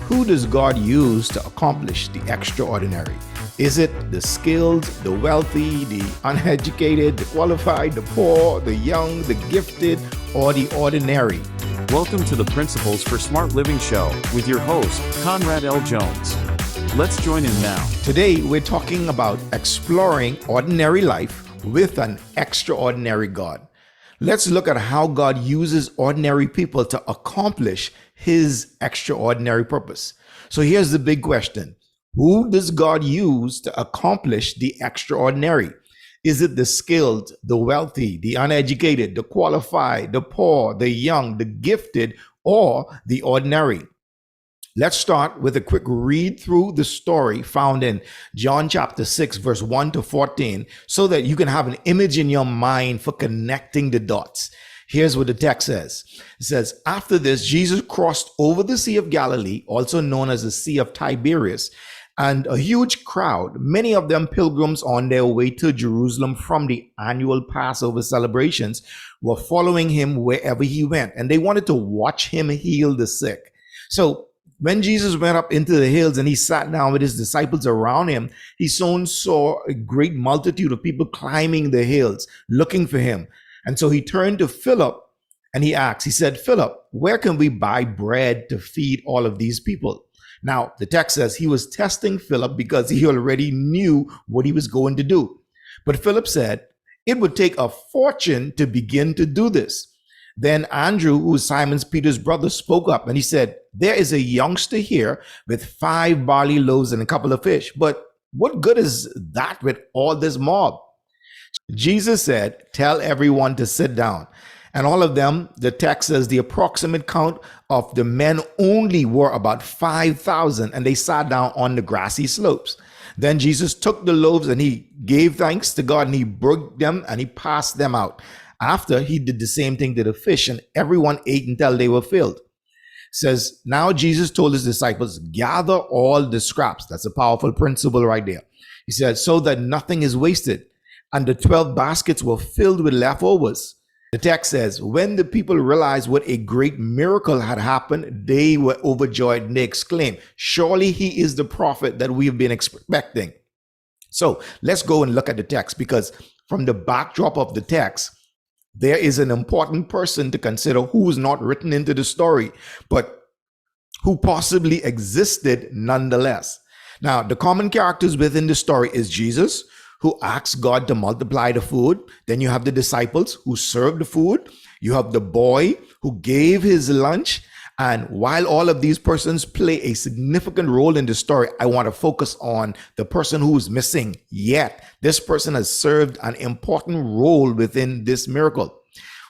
Who does God use to accomplish the extraordinary? Is it the skilled, the wealthy, the uneducated, the qualified, the poor, the young, the gifted, or the ordinary? Welcome to the Principles for Smart Living show with your host, Conrad L. Jones. Let's join in now. Today, we're talking about exploring ordinary life with an extraordinary God. Let's look at how God uses ordinary people to accomplish his extraordinary purpose. So here's the big question. Who does God use to accomplish the extraordinary? Is it the skilled, the wealthy, the uneducated, the qualified, the poor, the young, the gifted, or the ordinary? Let's start with a quick read through the story found in John chapter 6, verse 1 to 14, so that you can have an image in your mind for connecting the dots. Here's what the text says. It says, after this, Jesus crossed over the Sea of Galilee, also known as the Sea of Tiberias, and a huge crowd, many of them pilgrims on their way to Jerusalem from the annual Passover celebrations, were following him wherever he went, and they wanted to watch him heal the sick. So when Jesus went up into the hills and he sat down with his disciples around him, he soon saw a great multitude of people climbing the hills, looking for him. And so he turned to Philip and he asked, he said, Philip, where can we buy bread to feed all of these people? Now, the text says he was testing Philip because he already knew what he was going to do. But Philip said, it would take a fortune to begin to do this. Then Andrew, who is Simon Peter's brother, spoke up and he said, there is a youngster here with 5 barley loaves and a couple of fish. But what good is that with all this mob? Jesus said, tell everyone to sit down. And all of them, the text says the approximate count of the men only were about 5,000, and they sat down on the grassy slopes. Then Jesus took the loaves and he gave thanks to God and he broke them and he passed them out. After, he did the same thing to the fish, and everyone ate until they were filled. It says, now Jesus told his disciples, gather all the scraps. That's a powerful principle right there. He said, so that nothing is wasted. And the 12 baskets were filled with leftovers. The text says, when the people realized what a great miracle had happened, they were overjoyed and they exclaimed, surely he is the prophet that we have been expecting. So let's go and look at the text, because from the backdrop of the text, there is an important person to consider who is not written into the story, but who possibly existed nonetheless. Now, the common characters within the story is Jesus, who asked God to multiply the food. Then you have the disciples who served the food. You have the boy who gave his lunch. And while all of these persons play a significant role in the story, I want to focus on the person who is missing. Yet this person has served an important role within this miracle.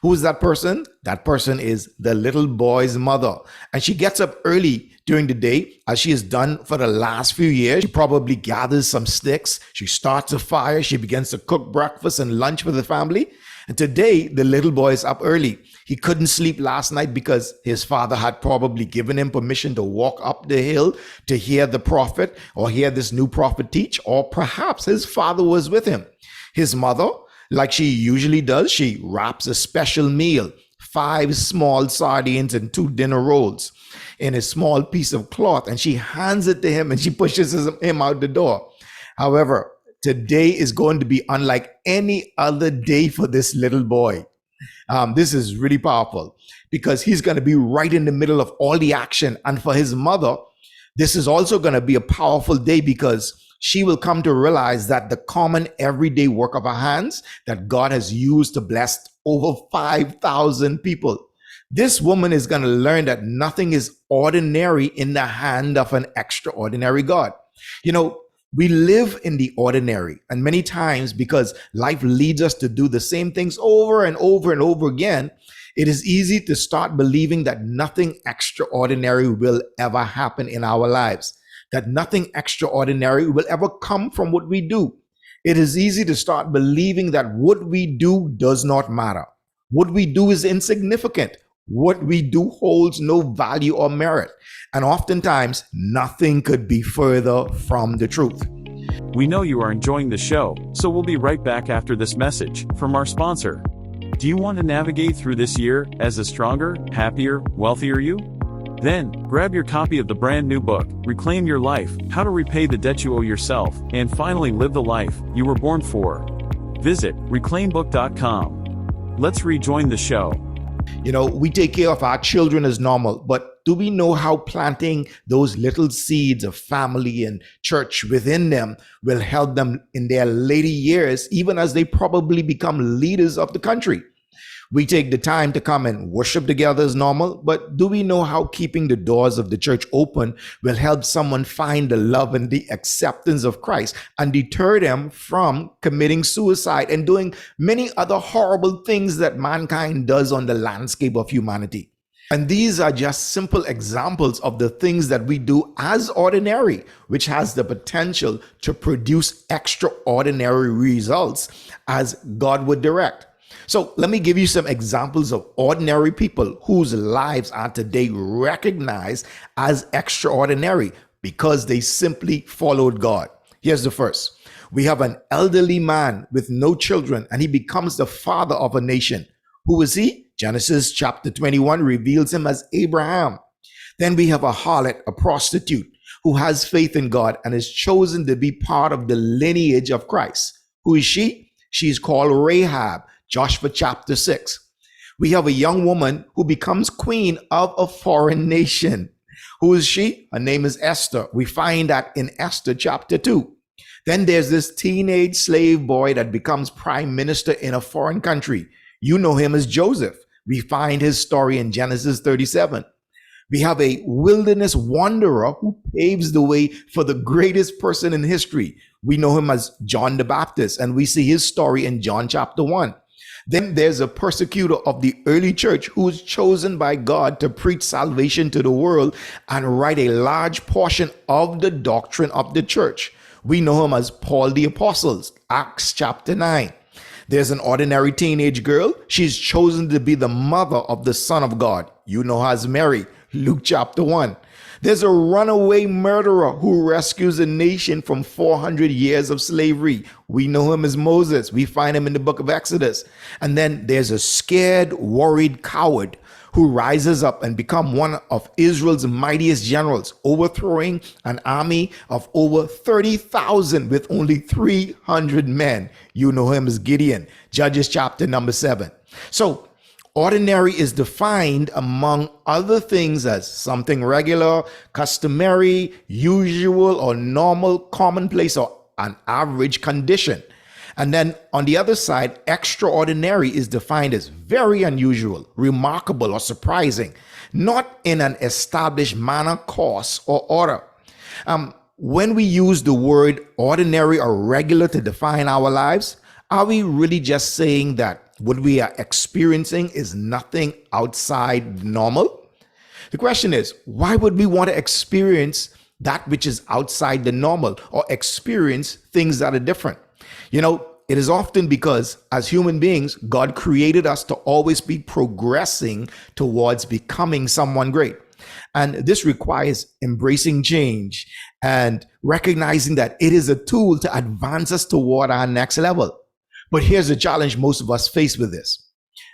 Who is that person? That person is the little boy's mother. And she gets up early during the day, as she has done for the last few years. She probably gathers some sticks. She starts a fire. She begins to cook breakfast and lunch for the family. And today, the little boy is up early. He couldn't sleep last night because his father had probably given him permission to walk up the hill to hear the prophet or hear this new prophet teach, or perhaps his father was with him. His mother, like she usually does, she wraps a special meal, 5 small sardines and 2 dinner rolls in a small piece of cloth, and she hands it to him and she pushes him out the door. However, today is going to be unlike any other day for this little boy. This is really powerful because he's going to be right in the middle of all the action. And for his mother, this is also going to be a powerful day because she will come to realize that the common everyday work of her hands that God has used to bless over 5,000 people. This woman is going to learn that nothing is ordinary in the hand of an extraordinary God. You know, we live in the ordinary, and many times because life leads us to do the same things over and over and over again, it is easy to start believing that nothing extraordinary will ever happen in our lives, that nothing extraordinary will ever come from what we do. It is easy to start believing that what we do does not matter. What we do is insignificant. What we do holds no value or merit. And oftentimes, nothing could be further from the truth. We know you are enjoying the show, so we'll be right back after this message from our sponsor. Do you want to navigate through this year as a stronger, happier, wealthier you? Then, grab your copy of the brand new book, Reclaim Your Life, How to Repay the Debt You Owe Yourself, and finally live the life you were born for. Visit reclaimbook.com. Let's rejoin the show. We take care of our children as normal, but do we know how planting those little seeds of family and church within them will help them in their later years, even as they probably become leaders of the country? We take the time to come and worship together as normal, but do we know how keeping the doors of the church open will help someone find the love and the acceptance of Christ and deter them from committing suicide and doing many other horrible things that mankind does on the landscape of humanity? And these are just simple examples of the things that we do as ordinary, which has the potential to produce extraordinary results as God would direct. So let me give you some examples of ordinary people whose lives are today recognized as extraordinary because they simply followed God. Here's the first. We have an elderly man with no children, and he becomes the father of a nation. Who is he? Genesis chapter 21 reveals him as Abraham. Then we have a harlot, a prostitute, who has faith in God and is chosen to be part of the lineage of Christ. Who is she? She's called Rahab. Joshua chapter 6. We have a young woman who becomes queen of a foreign nation. Who is she? Her name is Esther. We find that in Esther chapter 2. Then there's this teenage slave boy that becomes prime minister in a foreign country. You know him as Joseph. We find his story in Genesis 37. We have a wilderness wanderer who paves the way for the greatest person in history. We know him as John the Baptist, and we see his story in John chapter 1. Then there's a persecutor of the early church who was chosen by God to preach salvation to the world and write a large portion of the doctrine of the church. We know him as Paul the Apostle, Acts chapter 9. There's an ordinary teenage girl. She's chosen to be the mother of the Son of God. You know her as Mary, Luke chapter 1. There's a runaway murderer who rescues a nation from 400 years of slavery. We know him as Moses. We find him in the book of Exodus. And then there's a scared, worried coward who rises up and becomes one of Israel's mightiest generals, overthrowing an army of over 30,000 with only 300 men. You know him as Gideon, Judges chapter number 7. So, ordinary is defined, among other things, as something regular, customary, usual, or normal, commonplace, or an average condition. And then on the other side, extraordinary is defined as very unusual, remarkable, or surprising, not in an established manner, course, or order. When we use the word ordinary or regular to define our lives, are we really just saying that what we are experiencing is nothing outside normal? The question is, why would we want to experience that which is outside the normal or experience things that are different? It is often because as human beings, God created us to always be progressing towards becoming someone great. And this requires embracing change and recognizing that it is a tool to advance us toward our next level. But here's the challenge most of us face with this.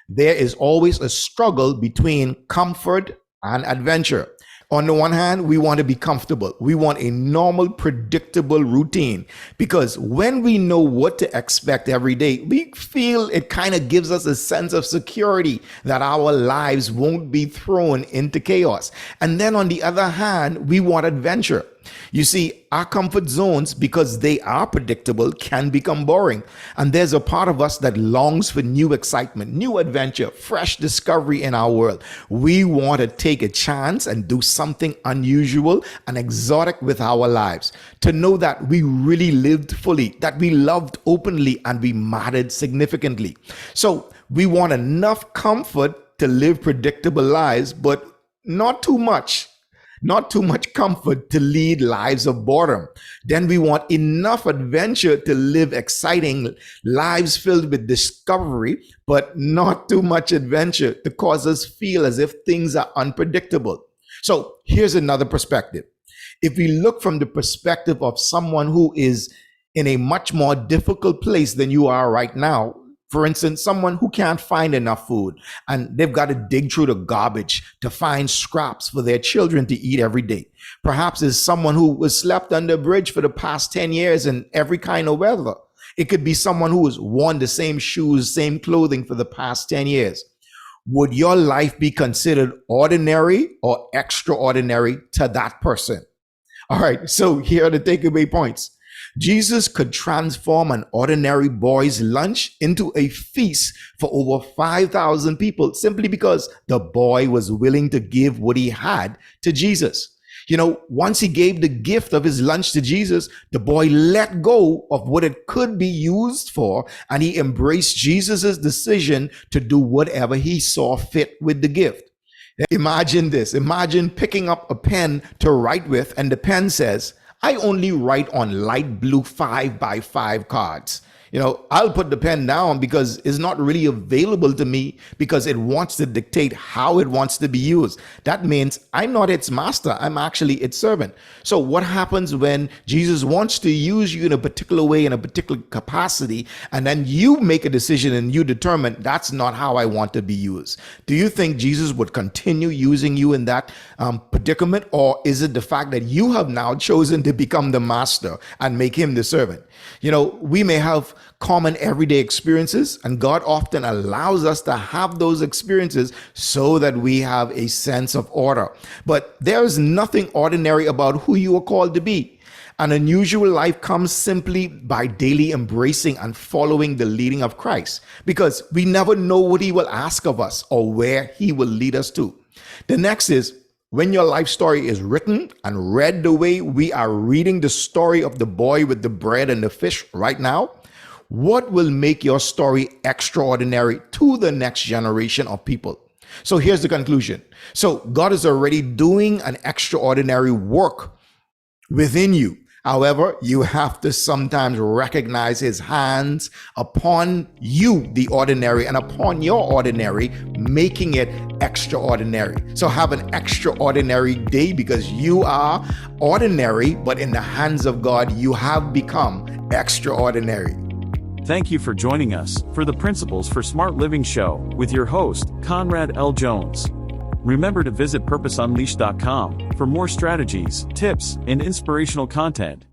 There is always a struggle between comfort and adventure. On the one hand, we want to be comfortable. We want a normal, predictable routine, because when we know what to expect every day, we feel it kind of gives us a sense of security that our lives won't be thrown into chaos. And then on the other hand, we want adventure. You see, our comfort zones, because they are predictable, can become boring. And there's a part of us that longs for new excitement, new adventure, fresh discovery in our world. We want to take a chance and do something unusual and exotic with our lives, to know that we really lived fully, that we loved openly, and we mattered significantly. So we want enough comfort to live predictable lives, but not too much. Not too much comfort to lead lives of boredom. Then we want enough adventure to live exciting lives filled with discovery, but not too much adventure to cause us feel as if things are unpredictable. So here's another perspective. If we look from the perspective of someone who is in a much more difficult place than you are right now, For instance, someone who can't find enough food and they've got to dig through the garbage to find scraps for their children to eat every day. Perhaps it's someone who was slept under a bridge for the past 10 years in every kind of weather. It could be someone who has worn the same shoes, same clothing for the past 10 years. Would your life be considered ordinary or extraordinary to that person? All right, so here are the takeaway points. Jesus could transform an ordinary boy's lunch into a feast for over 5,000 people simply because the boy was willing to give what he had to Jesus. Once he gave the gift of his lunch to Jesus, the boy let go of what it could be used for, and he embraced Jesus's decision to do whatever he saw fit with the gift. Imagine this. Imagine picking up a pen to write with, and the pen says, I only write on light blue 5x5 cards. I'll put the pen down because it's not really available to me because it wants to dictate how it wants to be used. That means I'm not its master. I'm actually its servant. So what happens when Jesus wants to use you in a particular way, in a particular capacity, and then you make a decision and you determine that's not how I want to be used? Do you think Jesus would continue using you in that predicament? Or is it the fact that you have now chosen to become the master and make him the servant? We may have common everyday experiences, and God often allows us to have those experiences so that we have a sense of order. But there is nothing ordinary about who you are called to be. An unusual life comes simply by daily embracing and following the leading of Christ, because we never know what he will ask of us or where he will lead us to. The next is, when your life story is written and read the way we are reading the story of the boy with the bread and the fish right now, what will make your story extraordinary to the next generation of people? So here's the conclusion. So God is already doing an extraordinary work within you. However, you have to sometimes recognize his hands upon you, the ordinary, and upon your ordinary, making it extraordinary. So have an extraordinary day because you are ordinary, but in the hands of God, you have become extraordinary. Thank you for joining us for the Principles for Smart Living show with your host, Conrad L. Jones. Remember to visit purposeunleashed.com for more strategies, tips, and inspirational content.